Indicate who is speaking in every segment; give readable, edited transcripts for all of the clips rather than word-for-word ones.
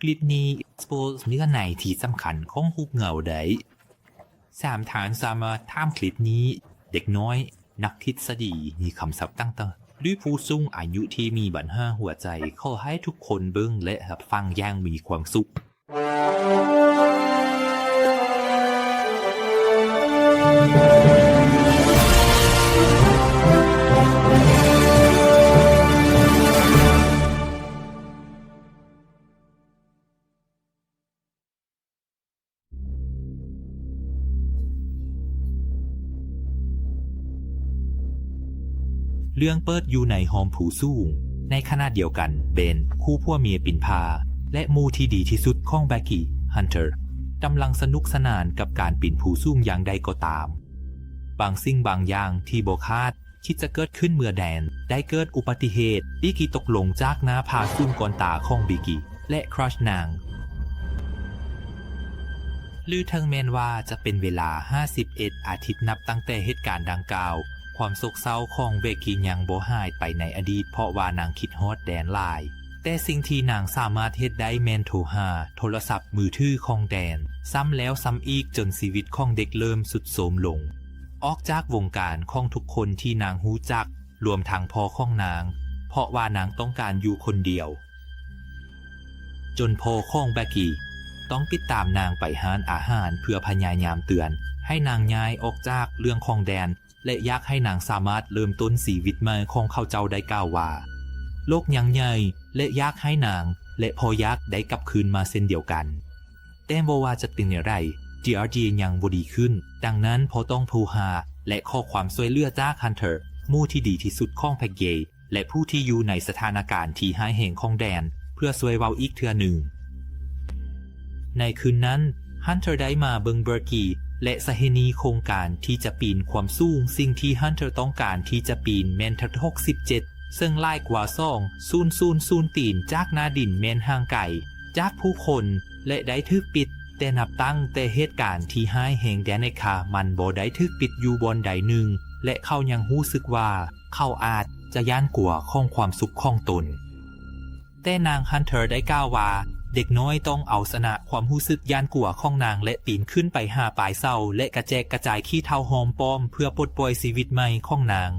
Speaker 1: คลิปนี้โพสต์เนื้อในที่สำคัญของฮุกเหงาได้3 ฐานสามารถท่ามคลิปนี้เด็กน้อยนักทฤษฎีมีคำศัพท์ต่างๆหรือผู้สูงอายุที่มีปัญหาหัวใจขอให้ทุกคนเบิ่งและรับฟังอย่างมีความสุขเรื่องเปิดอยู่ในหอมผู้สูงในขณะเดียวกันเบนคู่ผัวเมียปิ่นพาและมูที่ดีที่สุดของแบ็กกี้ฮันเตอร์กำลังสนุกสนานกับการปิ่นผู้สูงอย่างใดก็ตามบางสิ่งบางอย่างที่บ่คาดคิดจะเกิดขึ้นเมื่อแดนได้เกิดอุบัติเหตุบิกกี้ตกลงจากหน้าผาสูงก่อนตาของบิกกี้และครัชนางลือทั้งแมนว่าจะเป็นเวลา51 อาทิตย์นับตั้งแต่เหตุการณ์ดังกล่าวความโศกเศร้าของเบกกี้ยังบ่หายไปในอดีตเพราะว่านางคิดฮอดแดนหลายแต่สิ่งที่นางสามารถเฮ็ดได้แม่นโทรหาโทรศัพท์มือถือของแดนซ้ำแล้วซ้ำอีกจนชีวิตของเด็กเริ่มสุดโทรมลงออกจากวงการของทุกคนที่นางรู้จักรวมทั้งพ่อของนางเพราะว่านางต้องการอยู่คนเดียวจนพ่อของเบกกี้ต้องติดตามนางไปหาอาหารเพื่อพยายามเตือนให้นางย้ายออกจากเรื่องของแดนและอยากให้นางสามารถเริ่มต้นชีวิตใหม่ของเขาเจ้าได้กล่าวว่าโลกยังใหญ่และอยากให้นางและพ่อยักษ์ได้กลับคืนมาเส้นเดียวกันแต่บ่ว่าจะเป็นอย่างไร GRG ยังบ่ดีขึ้นดังนั้นพอต้องโทรหาและขอความช่วยเหลือจากฮันเตอร์มู่ที่ดีที่สุดของแพ็กเกย์และผู้ที่อยู่ในสถานการณ์ที่หายแห่งของแดนเพื่อช่วยเว้าอีกเทื่อหนึ่งในคืนนั้นฮันเตอร์ได้มาเบิงเบอร์กี้และสหนีโครงการที่จะปีนความสูงสิ่งที่ฮันเตอร์ต้องการที่จะปีนแมนทัด67ซึ่งไล่กว่า2,000 ตีนจากหน้าดินแมนห่างไกลจากผู้คนและได้ทึกปิดแต่นับตั้งแต่เหตุการณ์ที่หายแห่งแดนในคามันบ่ได้ทึกปิดอยู่บนใดหนึ่งและเขายังรู้สึกว่าเขาอาจจะย่านกลัวของความสุขของตนแต่นางฮันเตอร์ได้กล่าวว่าเด็กน้อยต้องเอาชนะความรู้สึกย่านกลัวของนางและปีนขึ้นไปหาปลายเสาและกระแจกกระจายขี้เถ้าหอมป้อมเพื่อปลดปล่อยชีวิตใหม่ของนาง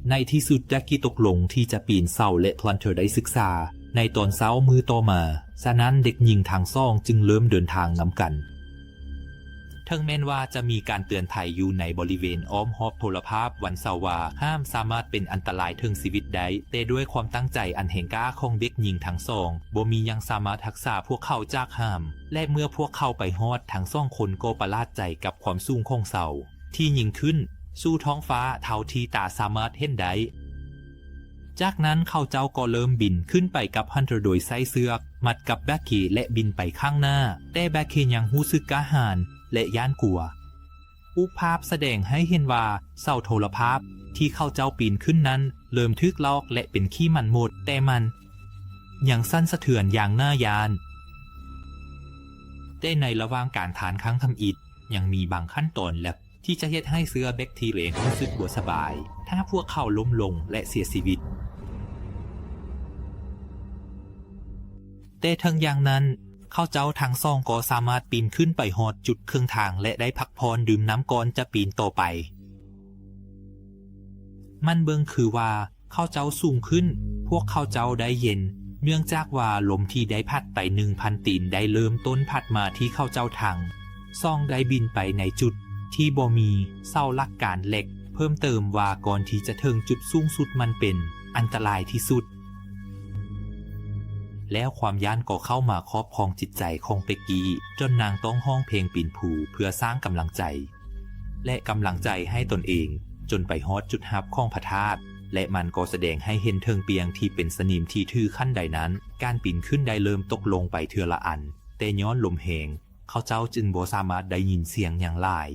Speaker 1: ในที่สุดแจ็คกี้ตกลงที่จะปีนเสาและพลันเธอได้ศึกษาในตอนเช้ามือต่อมาฉะนั้นเด็กหญิงทางซ่องจึงเริ่มเดินทางนำกันทั้งแม้นว่าจะมีการเตือนภัยอยู่ในบริเวณอ้อมรอบโทรภาพวันเสาร์ว่าห้ามสามารถเป็นอันตรายถึงชีวิตได้แต่ด้วยความตั้งใจอันแห่งกล้าของเด็กหญิงทั้งสองบ่มียังสามารถรักษาพวกเขาจากห้ามและเมื่อพวกเขาไปฮอดทั้งสองคนก็ประหลาดใจกับความสูงของเสาที่ยิ่งขึ้นสู่ท้องฟ้าเท่าที่ตาสามารถเห็นได้จากนั้นเขาเจ้าก็เริ่มบินขึ้นไปกับฮันเตอร์โดยใส่เสือกมัดกับแบ็คกี้และบินไปข้างหน้าแต่แบ็คกี้ยังรู้สึกกล้าหาญและย่านกลัวรูปภาพแสดงให้เห็นว่าเสาโทรภาพที่เขาเจ้าปีนขึ้นนั้นเริ่มทึกลอกและเป็นขี้มันหมดแต่มันยังสั่นสะเทือนอย่างน่ายานแต่ในระหว่างการฐานครั้งทำอิฐยังมีบางขั้นตอนและที่จะเฮ็ดให้เสื้อแบคทีเรียรู้สึกบ่สบายถ้าพวกเขาล้มลงและเสียชีวิตแต่ทั้งอย่างนั้นเขาเจ้าทางซ่องก็สามารถปีนขึ้นไปฮอดจุดครึ่งทางและได้พักพรดื่มน้ำก่อนจะปีนต่อไปมันเบิ่งคือว่าเขาเจ้าสูงขึ้นพวกเขาเจ้าได้เย็นเนื่องจากว่าลมที่ได้พัดไป 1,000 ตีนได้เริ่มต้นพัดมาที่เขาเจ้าทางซ่องได้บินไปในจุดที่บ่มีเสาหลักการเหล็กเพิ่มเติมว่าก่อนที่จะถึงจุดสูงสุดมันเป็นอันตรายที่สุดแล้วความย่านก็เข้ามาครอบครองจิตใจของเปกกี้จนนางต้องห้องเพลงปีนผูเพื่อสร้างกำลังใจและกำลังใจให้ตนเองจนไปฮอดจุดฮับของพระธาตุและมันก็แสดงให้เห็นเทิงเปียงที่เป็นสนิมที่ทื่อขั้นใดนั้นการปีนขึ้นได้เริ่มตกลงไปเทื่อละอันแต่ย้อนลมแหงเขาเจ้าจึงบ่สามารถได้ยินเสียงอย่างหลาย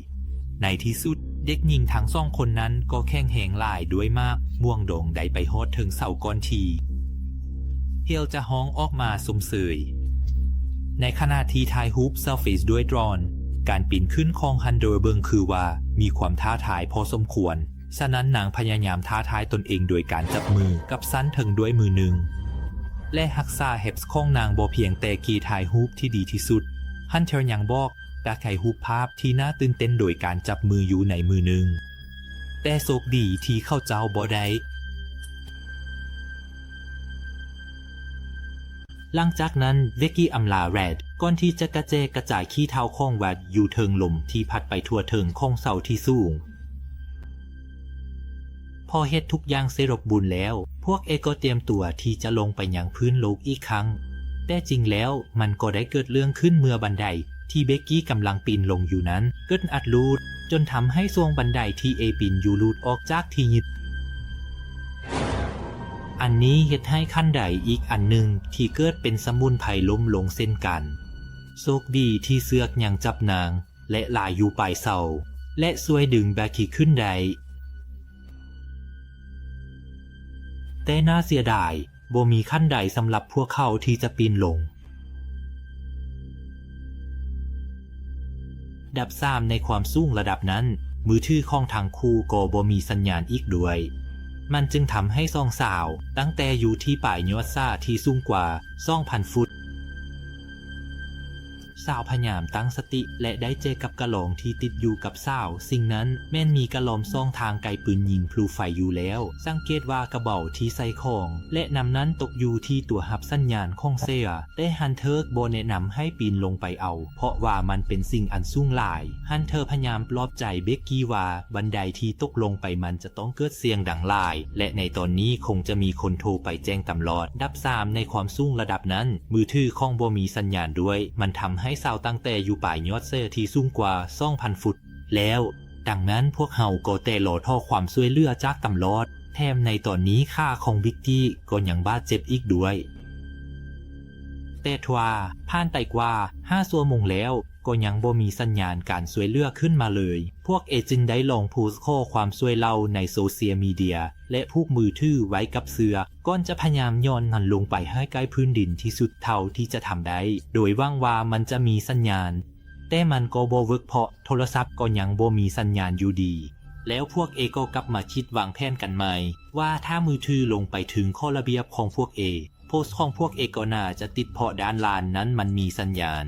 Speaker 1: ในที่สุดเด็กหญิงทั้งสองคนนั้นก็แข่งแหงหลายด้วยมากม่วงดงได้ไปฮอดถึงเสาก้อนทีเฮลจะฮ้องออกมาสมเสยในขณะที่ถ่ายรูปเซลฟี่ด้วยโดรนการปีนขึ้นของฮันเดอร์เบิงคือว่ามีความท้าทายพอสมควรฉะนั้นนางพยายามท้าทายตนเองโดยการจับมือกับซันเทิงด้วยมือหนึ่ง และรักษาเฮปส์ของนางบ่เพียงแต่กีถ่ายรูปที่ดีที่สุดฮันเทอร์ยังบอกการถ่ายรูปภาพที่น่าตื่นเต้นโดยการจับมืออยู่ในมือหนึ่งแต่โชคดีที่เข้าเจ้าบ่ได้หลังจากนั้นเวกกี้อำลาแรดก่อนที่จะกระจายขี้เท้าของแวดอยู่เทิงลมที่พัดไปทั่วเทิงของเสาที่สูงพอเฮ็ดทุกอย่างเสร็จสมบูรณ์แล้วพวกก็เตรียมตัวที่จะลงไปยังพื้นโลกอีกครั้งแต่จริงแล้วมันก็ได้เกิดเรื่องขึ้นเมื่อบันไดที่เบกกี้กำลังปีนลงอยู่นั้นเกิดอัดรูดจนทำให้ทรวงบันไดที่ปีนอยู่รูดออกจากที่ยึดอันนี้เฮ็ดให้ขั้นใดอีกอันหนึ่งที่เกิดเป็นสมุนไพรล้มลงเส้นกันโชคดีที่เสือกยังจับนางและลายอยู่ปลายเสาและช่วยดึงแบกกี้ขึ้นได้แต่น่าเสียดายบ่มีขั้นใดสำหรับพวกเขาที่จะปีนลงดับ3ในความสูงระดับนั้นมือถือของทางคู่ก็บ่มีสัญญาณอีกด้วยมันจึงทำให้สองสาวตั้งแต่อยู่ที่ป่ายยอดซ่าที่สูงกว่า 2,000 ฟุตสาวพยายามตั้งสติและได้เจอกับกระโหลกที่ติดอยู่กับสาวสิ่งนั้นแม่นมีกระหล่อมซ่องทางไกลปืนยิงพลูไฟอยู่แล้วสังเกตว่ากระเป๋าที่ใส่ของและนำนั้นตกอยู่ที่ตัวหับสัญญาณของเซียแต่ฮันเทอร์บ่แนะนำให้ปีนลงไปเอาเพราะว่ามันเป็นสิ่งอันสูงหลายฮันเทอร์พยายามปลอบใจเบกกี้ว่าบันไดที่ตกลงไปมันจะต้องเกิดเสียงดังหลายและในตอนนี้คงจะมีคนโทรไปแจ้งตำรวจดับ3ในความสูงระดับนั้นมือถือของบ่มีสัญญาณด้วยมันทำให้สาวตั้งแต่อยู่ป่ายยอดเซ่ที่สูงกว่า 2,000 ฟุตแล้วดังนั้นพวกเฮาก็แต่รอท่อความช่วยเหลือจากตำรวจแถมในตอนนี้ค่าของบิกกี้ก็ยังบาดเจ็บอีกด้วยแต่ทว่าผ่านไปกว่า5 ชั่วโมงแล้วก็ยังบ่มีสัญญาณการช่วยเหลือขึ้นมาเลยพวกจึงได้ลองโพสต์ข้อความช่วยเล่าในโซเชียลมีเดียและผูกมือถือไว้กับเสือก่อนจะพยายามย้อนมันลงไปให้ใกล้พื้นดินที่สุดเท่าที่จะทำได้โดยหวังว่ามันจะมีสัญญาณแต่มันก็บ่เวิร์กเพราะโทรศัพท์ก็ยังบ่มีสัญญาณอยู่ดีแล้วพวกก็กลับมาคิดวางแผนกันใหม่ว่าถ้ามือถือลงไปถึงข้อระเบียบของพวกโพสต์ของพวกก็น่าจะติดเพราะด้านล่างนั้นมันมีสัญญาณ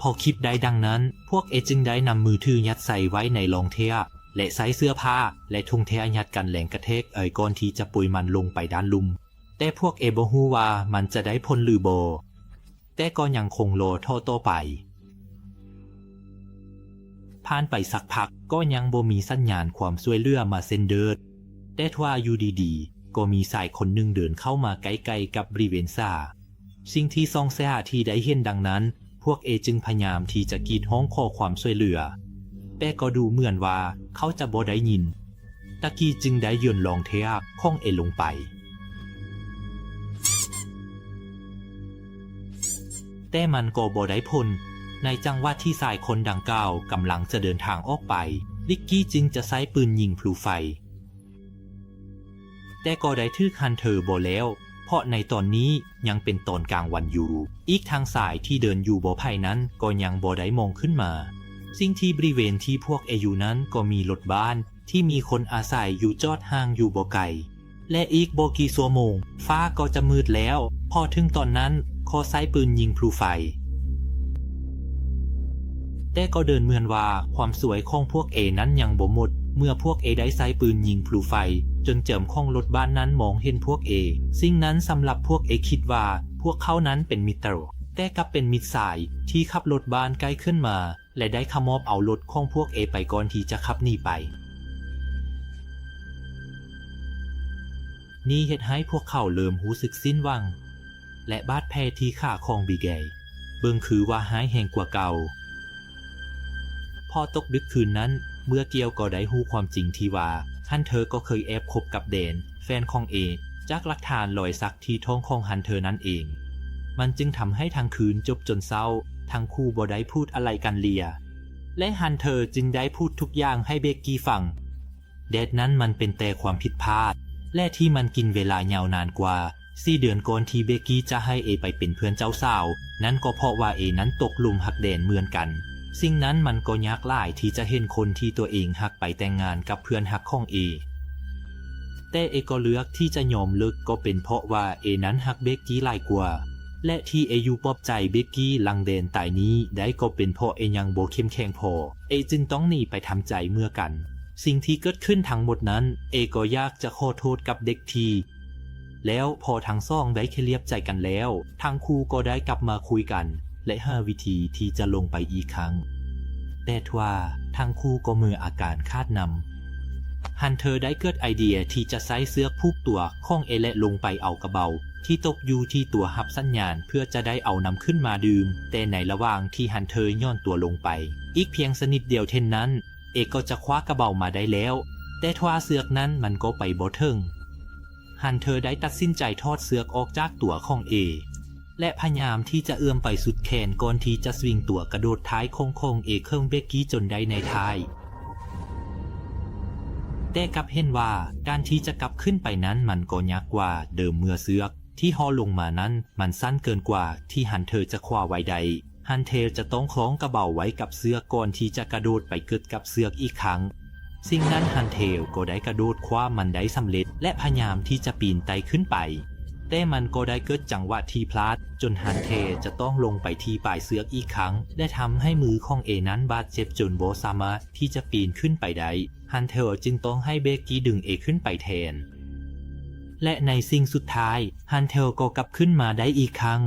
Speaker 1: พอคิดได้ดังนั้นพวกจึงได้นำมือถือยัดใส่ไว้ในรองเท้าและใส่เสื้อผ้าและถุงเท้ายัดกันแหลงกระเทกก่อนที่จะปุยมันลงไปด้านลุ่มแต่พวกบ่ฮู้ว่ามันจะได้ผลหรือบ่แต่ก็ยังคงรอต่อไปผ่านไปสักพักก็ยังบ่มีสัญญาณความช่วยเหลือมาเซ็นเดิร์ดแต่ทว่าอยู่ดีๆก็มีชายคนหนึ่งเดินเข้ามาใกล้ๆกับบริเวณซ่าสิ่งที่ซองแซ่ที่ได้เห็นดังนั้นพวกจึงพยายามที่จะกรีดร้องขอความช่วยเหลือแต่ก็ดูเหมือนว่าเขาจะบ่ได้ยินตะกี้จึงได้โยนรองเท้าของลงไปแต่มันก็บ่ได้ผลในจังหวะที่ชายคนดังกล่าวกำลังจะเดินทางออกไปลิกกี้จึงจะใช้ปืนยิงพลุไฟแต่ก็ได้ถูกฮันเทอร์บ่แล้วเพราะในตอนนี้ยังเป็นตอนกลางวันอยู่อีกทางสายที่เดินอยู่บ่อไผ่นั้นก็ยังบ่ได้มองขึ้นมาสิ่งที่บริเวณที่พวกอยู่นั้นก็มีรถบ้านที่มีคนอาศัยอยู่จอดห่างอยู่บ่ไกลและอีกบ่กี่ชั่วโมงฟ้าก็จะมืดแล้วพอถึงตอนนั้นขอใช้ปืนยิงพลุไฟแต่ก็เดินเหมือนว่าความสวยของพวกนั้นยังบ่หมดเมื่อพวกได้ใช้ปืนยิงพลุไฟจนเจิมของรถบ้านนั้นมองเห็นพวกสิ่งนั้นสำหรับพวกคิดว่าพวกเขานั้นเป็นมิตรแต่กลับเป็นมิตรสายที่ขับรถบ้านใกล้ขึ้นมาและได้ขโมยเอารถของพวกไปก่อนที่จะขับหนีไปนี่เฮ็ดให้พวกเขาเริ่มรู้สึกสิ้นหวังและบาดแผลที่ขาของบิเกย์เบิ่งคือว่าหายแห้งกว่าเก่าพอตกดึกคืนนั้นเมื่อเกียวก็ได้รู้ความจริงที่ว่าฮันเทอร์ก็เคยแอบคบกับเดนแฟนของจากหลักฐานรอยสักที่ท้องของฮันเทอร์นั่นเองมันจึงทำให้ทางคืนจบจนเศร้าทั้งคู่บ่ได้พูดอะไรกันเลียและฮันเทอร์จึงได้พูดทุกอย่างให้เบกกี้ฟังเดนนั้นมันเป็นแต่ความผิดพลาดและที่มันกินเวลายาวนานกว่า4 เดือนก่อนที่เบกกี้จะให้ไปเป็นเพื่อนเจ้าสาวนั้นก็เพราะว่านั้นตกหลุมหักเดนเหมือนกันสิ่งนั้นมันก็ยากหลายที่จะเห็นคนที่ตัวเองหักไปแต่งงานกับเพื่อนหักของ แต่เอก็เลือกที่จะยอมเลิกก็เป็นเพราะว่านั้นฮักเบกกี้หลายกว่าและที่อยู่ปลอบใจเบกกี้ลังเดนตายนี้ได้ก็เป็นเพราะยังบ่เข้มแข็งพอจึงต้องหนีไปทำใจเมื่อกันสิ่งที่เกิดขึ้นทั้งหมดนั้นก็อยากจะขอโทษกับเด็กทีแล้วพอทั้งสองได้เคลียร์ใจกันแล้วทั้งคู่ก็ได้กลับมาคุยกันและหาวิธีที่จะลงไปอีกครั้งแต่ทว่าทั้งคู่ก็มืออาการคาดนำฮันเธอได้เกิดไอเดียที่จะใช้เสื้อผูกตัวของและลงไปเอากระเบาที่ตกอยู่ที่ตัวหับสัญญาณเพื่อจะได้เอานำขึ้นมาดื่มแต่ในระหว่างที่ฮันเธอย่อนตัวลงไปอีกเพียงสนิทเดียวเท่านั้นก็จะคว้ากระเบามาได้แล้วแต่ทว่าเสือกนั้นมันก็ไปบ่ถึงฮันเธอได้ตัดสินใจทอดเสือกออกจากตัวของและพยายามที่จะเอื้อมไปสุดแขนก่อนที่จะสวิงตัวกระโดดท้ายโค้งเครื่องเบกกี้จนได้ในท้ายแต่กลับเห็นว่าการที่จะกลับขึ้นไปนั้นมันก็ยากกว่าเดิมเมื่อเสือกที่ห่อลงมานั้นมันสั้นเกินกว่าที่ฮันเธอจะคว้าไว้ใดฮันเธอจะต้องคล้องกระเป๋าไว้กับเสือกก่อนที่จะกระโดดไปกึดกับเสือกอีกครั้งสิ่งนั้นฮันเทลก็ได้กระโดดคว้ามันได้สำเร็จและพยายามที่จะปีนไต่ขึ้นไปแต่มันก็ได้เกิดจังหวะที่พลาดจนฮันเทลจะต้องลงไปที่ปลายเสือกอีกครั้งและทำให้มือของนั้นบาดเจ็บจนบ่สามารถที่จะปีนขึ้นไปได้ฮันเทลจึงต้องให้เบกกี้ดึงขึ้นไปแทนและในสิ่งสุดท้ายฮันเทลก็กลับขึ้นมาได้อีกครั้ง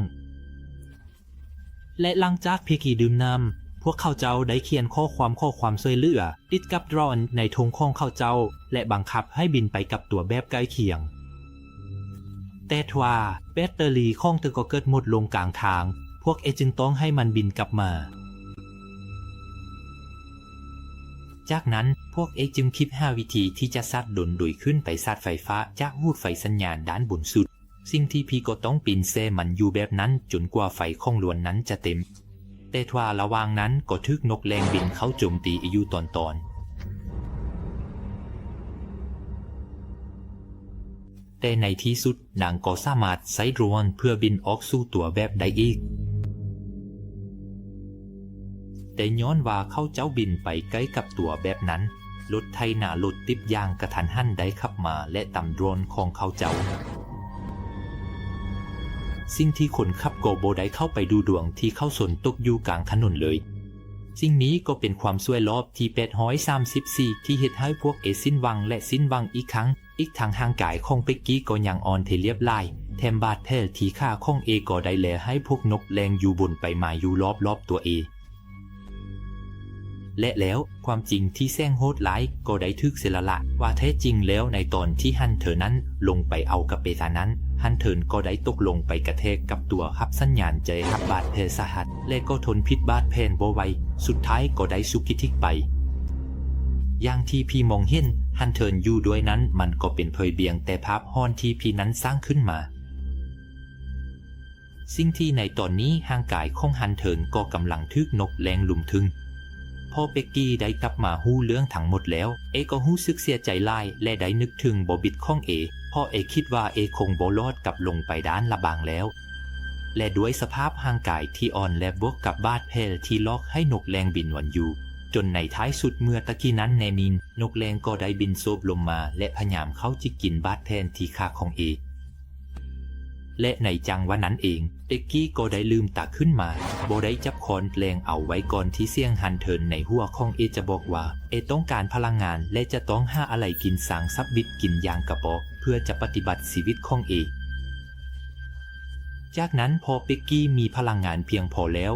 Speaker 1: และหลังจากเบกกี้ดื่มน้ำพวกเขาเจ้าได้เขียนข้อความช่วยเหลือติดกับดรอนในธงของเขาเจ้าและบังคับให้บินไปกับตัวแบบใกล้เคียงแต่ทว่าแบตเตอรี่ของเธอก็เกิดหมดลงกลางทางพวกจึงต้องให้มันบินกลับมาจากนั้นพวกจึงคิดหาวิธีที่จะซัดดนดุยขึ้นไปซัดไฟฟ้าจากรูดไฟสัญญาณด้านบนสุดสิ่งที่พี่ก็ต้องปีนเซมันอยู่แบบนั้นจนกว่าไฟของล้วนนั้นจะเต็มแต่ทว่าระหว่างนั้นก็ทึกนกแรงบินเข้าโจมตีอยู่ตอนแต่ในที่สุดนางก็สามารถใช้โดรนเพื่อบินออกสู่ตัวแบบได้อีกแต่ย้อนว่าเขาเจ้าบินไปใกล้กับตัวแบบนั้นรถไถหน้ารถติดยางกระทันหันได้ขับมาและต่ำโดรนของเขาเจ้าสิ่งที่คนขับโกโบได้เข้าไปดูดวงที่เข้าสนตกอยู่กลางถนนเลยสิ่งนี้ก็เป็นความช่วยรอบที่834ที่เฮ็ดให้พวกสิ้นหวังและสิ้นหวังอีกครั้งอีกทางห่างกายของเบกกี้ก็ยังอ่อนเทเรียบร้อยแถมบาดแผลที่ขาของก็ได้แลให้พวกนกแรงอยู่บนไปมาอยู่รอบตัวและแล้วความจริงที่แซงโหดร้ายก็ได้ทึกเสียละว่าแท้จริงแล้วในตอนที่ฮันเธอนั้นลงไปเอากับเปตานั้นฮันเธอก็ได้ตกลงไปกระแทกกับตัวหับสัญญาณใจหับบาดแผลสาหัสและก็ทนพิษบาดแผลบ่ไหวสุดท้ายก็ได้สุกิทิกไปอย่างที่พี่มองเห็นฮันเธออยู่ด้วยนั้นมันก็เป็นเผยเบียงแต่ภาพฮ้อนที่พี่นั้นสร้างขึ้นมาสิ่งที่ในตอนนี้ห่างกายของฮันเธอก็กำลังทึกนกแรงลุมถึงพอเบกกี้ได้กลับมาฮู้เรื่องทั้งหมดแล้วก็ฮู้สึกเสียใจหลายและได้นึกถึงบอบิดของเพราะคิดว่าคงบ่รอดกลับลงไปด้านละบางแล้วและด้วยสภาพร่างกายที่อ่อนและบวกกับบาดแผลที่ล็อกให้นกแรงบินวนอยู่จนในท้ายสุดเมื่อตะกี้นั้นแนนินนกแรงก็ได้บินโซบลงมาและพยายามเข้าจิกกินบาดแผลที่ขาของและในจังหวะนั้นเองเบกกี้ก็ได้ลืมตาขึ้นมาโบได้จับคอนแรงเอาไว้ก่อนที่เสียงฮันเทิร์นในหัวของจะบอกว่าต้องการพลังงานและจะต้องหาอะไรกินสางซับบิดกินยางกระบอกเพื่อจะปฏิบัติชีวิตของจากนั้นพอเบกกี้มีพลังงานเพียงพอแล้ว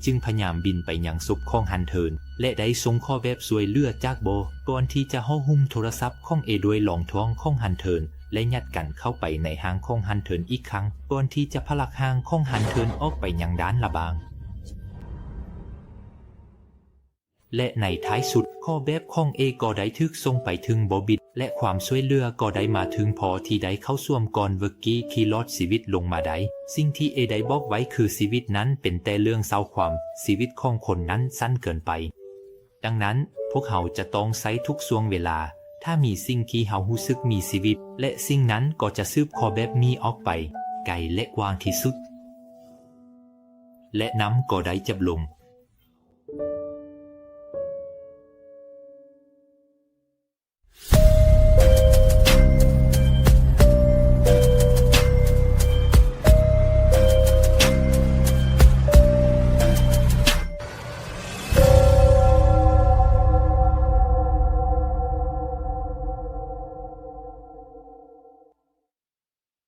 Speaker 1: จึงพยายามบินไปยังศพของฮันเทิร์นและได้ส่งข้อแบบสวยเลือดจากโบก่อนที่จะห่อหุ้มโทรศัพท์ของด้วยหลองท้องของฮันเทิร์นและยัดกันเข้าไปในหางของฮันเทิร์นอีกครั้งก่อนที่จะผลักหางของฮันเทิร์นออกไปยังด้านละบางและในท้ายสุดข้อแบบของก็ได้ทึกส่งไปถึงบอบิดและความช่วยเหลือก็ได้มาถึงพอที่ได้เข้าส่วมก่อนเวกกี้ที่รอดชีวิตลงมาได้สิ่งที่ได้บอกไว้คือชีวิตนั้นเป็นแต่เรื่องเศร้าความชีวิตของคนนั้นสั้นเกินไปดังนั้นพวกเขาจะต้องใช้ทุกช่วงเวลาถ้ามีสิ่งที่เฮารู้สึกมีชีวิตและสิ่งนั้นก็จะซืบคอแบบนี้ออกไปไกลและกว้างที่สุดและน้ำก็ได้จบลง